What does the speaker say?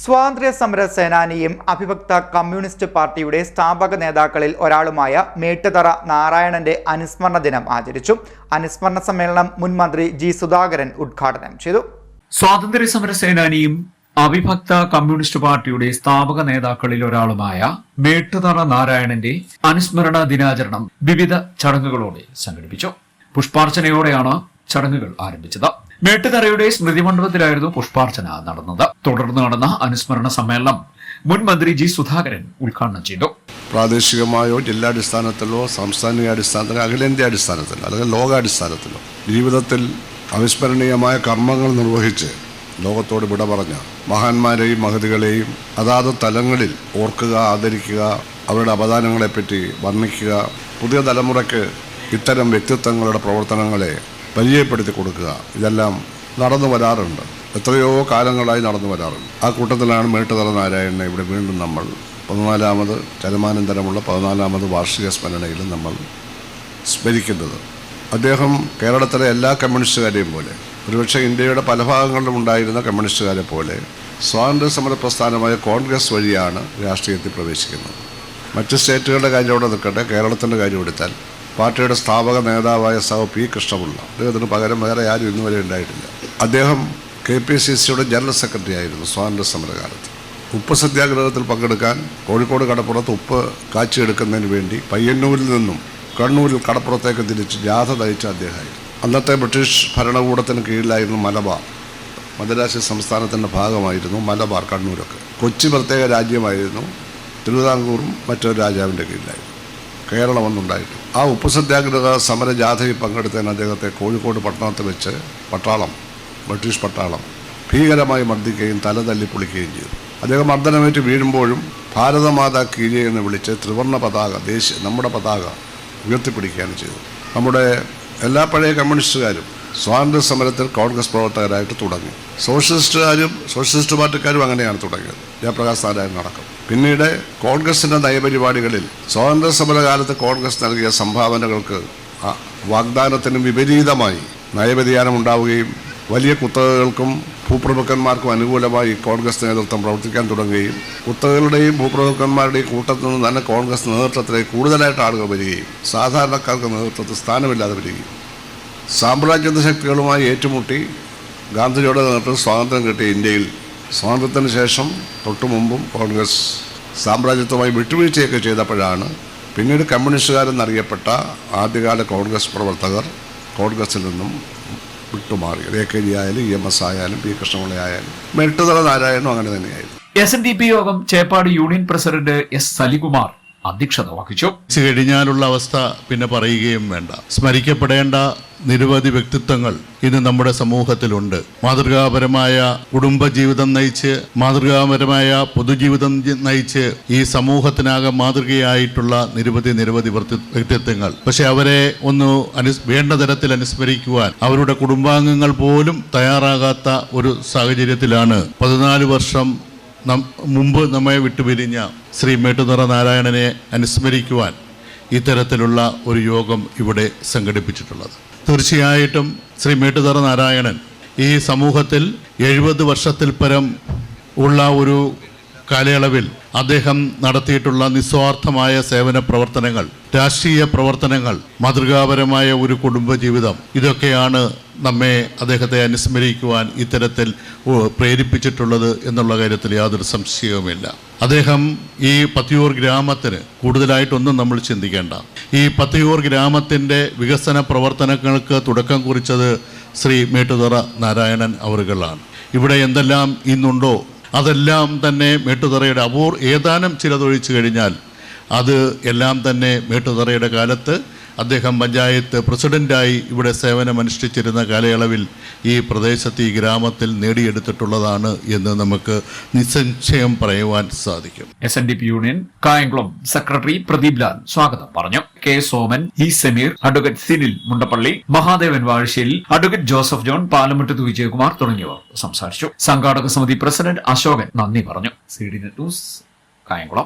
സ്വാതന്ത്ര്യ സമര സേനാനിയും അഭിഭക്ത കമ്മ്യൂണിസ്റ്റ് പാർട്ടിയുടെ സ്ഥാപക നേതാക്കളിൽ ഒരാളുമായ മേട്ടുതറ നാരായണന്റെ അനുസ്മരണ ദിനം ആചരിച്ചു. അനുസ്മരണ സമ്മേളനം മുൻ മന്ത്രി ജി സുധാകരൻ ഉദ്ഘാടനം ചെയ്തു. സ്വാതന്ത്ര്യ സമര സേനാനിയും അവിഭക്ത കമ്മ്യൂണിസ്റ്റ് പാർട്ടിയുടെ സ്ഥാപക നേതാക്കളിൽ ഒരാളുമായ മേട്ടുതറ നാരായണന്റെ അനുസ്മരണ ദിനാചരണം വിവിധ ചടങ്ങുകളോടെ സംഘടിപ്പിച്ചു. പുഷ്പാർച്ചനയോടെയാണ് ചടങ്ങുകൾ ആരംഭിച്ചത്. മേട്ടുതറയുടെ സ്മൃതി മണ്ഡപത്തിലായിരുന്നു പുഷ്പാർച്ചന നടന്നത്. തുടർന്ന് നടന്ന അനുസ്മരണ സമ്മേളനം മുൻ മന്ത്രി ജി സുധാകരൻ ഉദ്ഘാടനം ചെയ്തു. പ്രാദേശികമായോ ജില്ലാടിസ്ഥാനത്തിലോ സാംസ്ഥാനിക അടിസ്ഥാനത്തിലോ അഖിലേന്ത്യാ അടിസ്ഥാനത്തിലോ അല്ലെങ്കിൽ ലോകാടിസ്ഥാനത്തിലോ ജീവിതത്തിൽ അവിസ്മരണീയമായ കർമ്മങ്ങൾ നിർവഹിച്ച് ലോകത്തോട് വിട പറഞ്ഞ മഹാന്മാരെയും മഹതികളെയും അതാത് തലങ്ങളിൽ ഓർക്കുക, ആദരിക്കുക, അവരുടെ അപദാനങ്ങളെപ്പറ്റി വർണ്ണിക്കുക, പുതിയ തലമുറയ്ക്ക് ഇത്തരം വ്യക്തിത്വങ്ങളുടെ പ്രവർത്തനങ്ങളെ പരിചയപ്പെടുത്തി കൊടുക്കുക, ഇതെല്ലാം നടന്നു വരാറുണ്ട്. എത്രയോ കാലങ്ങളായി നടന്നു വരാറുണ്ട്. ആ കൂട്ടത്തിലാണ് മേട്ടുതറ നാരായണനെ ഇവിടെ വീണ്ടും നമ്മൾ 14ാമത് ചരമാനന്തരമുള്ള 14ാമത് വാർഷിക സ്മരണയിൽ നമ്മൾ സ്മരിക്കുന്നത്. അദ്ദേഹം കേരളത്തിലെ എല്ലാ കമ്മ്യൂണിസ്റ്റുകാരെയും പോലെ, ഒരുപക്ഷെ ഇന്ത്യയുടെ പല ഭാഗങ്ങളിലും ഉണ്ടായിരുന്ന കമ്മ്യൂണിസ്റ്റുകാരെ പോലെ സ്വാതന്ത്ര്യ സമര പ്രസ്ഥാനമായ കോൺഗ്രസ് വഴിയാണ് രാഷ്ട്രീയത്തിൽ പ്രവേശിക്കുന്നത്. മറ്റ് സ്റ്റേറ്റുകളുടെ കാര്യം അവിടെ നിൽക്കട്ടെ, കേരളത്തിൻ്റെ കാര്യം എടുത്താൽ പാർട്ടിയുടെ സ്ഥാപക നേതാവായ സഹ പി കൃഷ്ണപിള്ള, അദ്ദേഹത്തിന് പകരം വേറെ ആരും ഇന്നുവരെ ഉണ്ടായിട്ടില്ല. അദ്ദേഹം KPCCയുടെ ജനറൽ സെക്രട്ടറി ആയിരുന്നു സ്വാതന്ത്ര്യ സമരകാലത്ത്. ഉപ്പ് സത്യാഗ്രഹത്തിൽ പങ്കെടുക്കാൻ കോഴിക്കോട് കടപ്പുറത്ത് ഉപ്പ് കാച്ചിയെടുക്കുന്നതിന് വേണ്ടി പയ്യന്നൂരിൽ നിന്നും കണ്ണൂരിൽ കടപ്പുറത്തേക്ക് തിരിച്ച് ജാഥ നയിച്ച അദ്ദേഹമായിരുന്നു. അന്നത്തെ ബ്രിട്ടീഷ് ഭരണകൂടത്തിന് കീഴിലായിരുന്നു മലബാർ. മദ്രാസ് സംസ്ഥാനത്തിൻ്റെ ഭാഗമായിരുന്നു മലബാർ, കണ്ണൂരൊക്കെ. കൊച്ചി പ്രത്യേക രാജ്യമായിരുന്നു. തിരുവിതാംകൂറും മറ്റൊരു രാജാവിൻ്റെ കീഴിലായിരുന്നു. കേരളം ഒന്നുണ്ടായിട്ടു. ആ ഉപ്പ് സത്യാഗ്രഹ സമര ജാഥയിൽ പങ്കെടുത്തതിന് അദ്ദേഹത്തെ കോഴിക്കോട് പട്ടണത്തിൽ വെച്ച് ബ്രിട്ടീഷ് പട്ടാളം ഭീകരമായി മർദ്ദിക്കുകയും തല തല്ലി പൊളിക്കുകയും ചെയ്തു. അദ്ദേഹം മർദ്ദനമേറ്റ് വീഴുമ്പോഴും ഭാരതമാതാ കീഴേ എന്ന് വിളിച്ച് ത്രിവർണ്ണ പതാക, നമ്മുടെ പതാക ഉയർത്തിപ്പിടിക്കുകയാണ് ചെയ്തത്. നമ്മുടെ എല്ലാ പഴയ കമ്മ്യൂണിസ്റ്റുകാരും സ്വാതന്ത്ര്യ സമരത്തിൽ കോൺഗ്രസ് പ്രവർത്തകരായിട്ട് തുടങ്ങി. സോഷ്യലിസ്റ്റ് പാർട്ടിക്കാരും അങ്ങനെയാണ് തുടങ്ങിയത്, ജയപ്രകാശ് നാരായണൻ അടക്കം. പിന്നീട് കോൺഗ്രസിൻ്റെ നയപരിപാടികളിൽ സ്വാതന്ത്ര്യ സമരകാലത്ത് കോൺഗ്രസ് നൽകിയ സംഭാവനകൾക്ക് വാഗ്ദാനത്തിനും വിപരീതമായി നയവ്യതിയാനം ഉണ്ടാവുകയും വലിയ കുത്തകകൾക്കും ഭൂപ്രഭുക്കന്മാർക്കും അനുകൂലമായി കോൺഗ്രസ് നേതൃത്വം പ്രവർത്തിക്കാൻ തുടങ്ങുകയും കുത്തകകളുടെയും ഭൂപ്രഭുക്കന്മാരുടെയും കൂട്ടത്തിൽ നിന്ന് തന്നെ കോൺഗ്രസ് നേതൃത്വത്തിലേക്ക് കൂടുതലായിട്ട് ആളുകൾ വരികയും സാധാരണക്കാർക്ക് നേതൃത്വത്തിൽ സ്ഥാനമില്ലാതെ വരികയും സാമ്രാജ്യത്വ ശക്തികളുമായി ഏറ്റുമുട്ടി ഗാന്ധിജിയുടെ നേതൃത്വത്തിൽ സ്വാതന്ത്ര്യം കിട്ടിയ ഇന്ത്യയിൽ സ്വാതന്ത്ര്യത്തിന് ശേഷം തൊട്ടു മുമ്പും കോൺഗ്രസ് സാമ്രാജ്യത്വമായി വിട്ടുവീഴ്ചയൊക്കെ ചെയ്തപ്പോഴാണ് പിന്നീട് കമ്മ്യൂണിസ്റ്റുകാരെന്നറിയപ്പെട്ട ആദ്യകാല കോൺഗ്രസ് പ്രവർത്തകർ കോൺഗ്രസിൽ നിന്നും വിട്ടുമാറി. AKG ആയാലും EMS ആയാലും പി കൃഷ്ണപിള്ള ആയാലും മേട്ടുതറ നാരായണനും അങ്ങനെ തന്നെയായിരുന്നു. SNDP യോഗം Cheppad union president S Salikumar അധ്യക്ഷത വഹിച്ചു. കഴിഞ്ഞാലുള്ള അവസ്ഥ പിന്നെ പറയുകയും വേണ്ട. സ്മരിക്കപ്പെടേണ്ട നിരവധി വ്യക്തിത്വങ്ങൾ ഇന്ന് നമ്മുടെ സമൂഹത്തിലുണ്ട്. മാതൃകാപരമായ കുടുംബജീവിതം നയിച്ച്, മാതൃകാപരമായ പൊതുജീവിതം നയിച്ച് ഈ സമൂഹത്തിനാകെ മാതൃകയായിട്ടുള്ള നിരവധി വ്യക്തിത്വങ്ങൾ. പക്ഷെ അവരെ ഒന്ന് വേണ്ട തരത്തിൽ അനുസ്മരിക്കുവാൻ അവരുടെ കുടുംബാംഗങ്ങൾ പോലും തയ്യാറാകാത്ത ഒരു സാഹചര്യത്തിലാണ് 14 വർഷം മുമ്പ് നമ്മെ വിട്ടുപിരിഞ്ഞ ശ്രീ മേട്ടുതറ നാരായണനെ അനുസ്മരിക്കുവാൻ ഇത്തരത്തിലുള്ള ഒരു യോഗം ഇവിടെ സംഘടിപ്പിച്ചിട്ടുള്ളത്. തീർച്ചയായിട്ടും ശ്രീ മേട്ടുതറ നാരായണൻ ഈ സമൂഹത്തിൽ 70 വർഷത്തിൽ പരം ഉള്ള ഒരു കാലയളവിൽ അദ്ദേഹം നടത്തിയിട്ടുള്ള നിസ്വാർത്ഥമായ സേവന പ്രവർത്തനങ്ങൾ, രാഷ്ട്രീയ പ്രവർത്തനങ്ങൾ, മാതൃകാപരമായ ഒരു കുടുംബജീവിതം, ഇതൊക്കെയാണ് നമ്മെ അദ്ദേഹത്തെ അനുസ്മരിക്കുവാൻ ഇത്തരത്തിൽ പ്രേരിപ്പിച്ചിട്ടുള്ളത് എന്നുള്ള കാര്യത്തിൽ യാതൊരു സംശയവുമില്ല. അദ്ദേഹം ഈ പത്തിയൂർ ഗ്രാമത്തിന് കൂടുതലായിട്ടൊന്നും നമ്മൾ ചിന്തിക്കേണ്ട. ഈ പത്തിയൂർ ഗ്രാമത്തിൻ്റെ വികസന പ്രവർത്തനങ്ങൾക്ക് തുടക്കം കുറിച്ചത് ശ്രീ മേട്ടുതറ നാരായണൻ അവറുകളാണ്. ഇവിടെ എന്തെല്ലാം ഇന്നുണ്ടോ അതെല്ലാം തന്നെ മേട്ടുതറയുടെ ഏതാനും ചിലതൊഴിച്ചു കഴിഞ്ഞാൽ അത് എല്ലാം തന്നെ മേട്ടുതറയുടെ കാലത്ത് അദ്ദേഹം പഞ്ചായത്ത് പ്രസിഡൻ്റായി ഇവിടെ സേവനമനുഷ്ഠിച്ചിരുന്ന കാലയളവിൽ ഈ പ്രദേശത്ത്, ഈ ഗ്രാമത്തിൽ നേടിയെടുത്തിട്ടുള്ളതാണ് എന്ന് നമുക്ക് നിസ്സംശയം പറയുവാൻ സാധിക്കും. SNDP union Kayamkulam secretary Pradeep Lal സ്വാഗതം പറഞ്ഞു. K Soman, E Sameer, advocate Sinil Mundappally, Mahadevan Vazhassery, advocate Joseph John, Palamuttath Vijayakumar തുടങ്ങിയവർ സംസാരിച്ചു. സംഘാടക സമിതി പ്രസിഡന്റ് അശോകൻ നന്ദി പറഞ്ഞു. CDNet news Kayamkulam.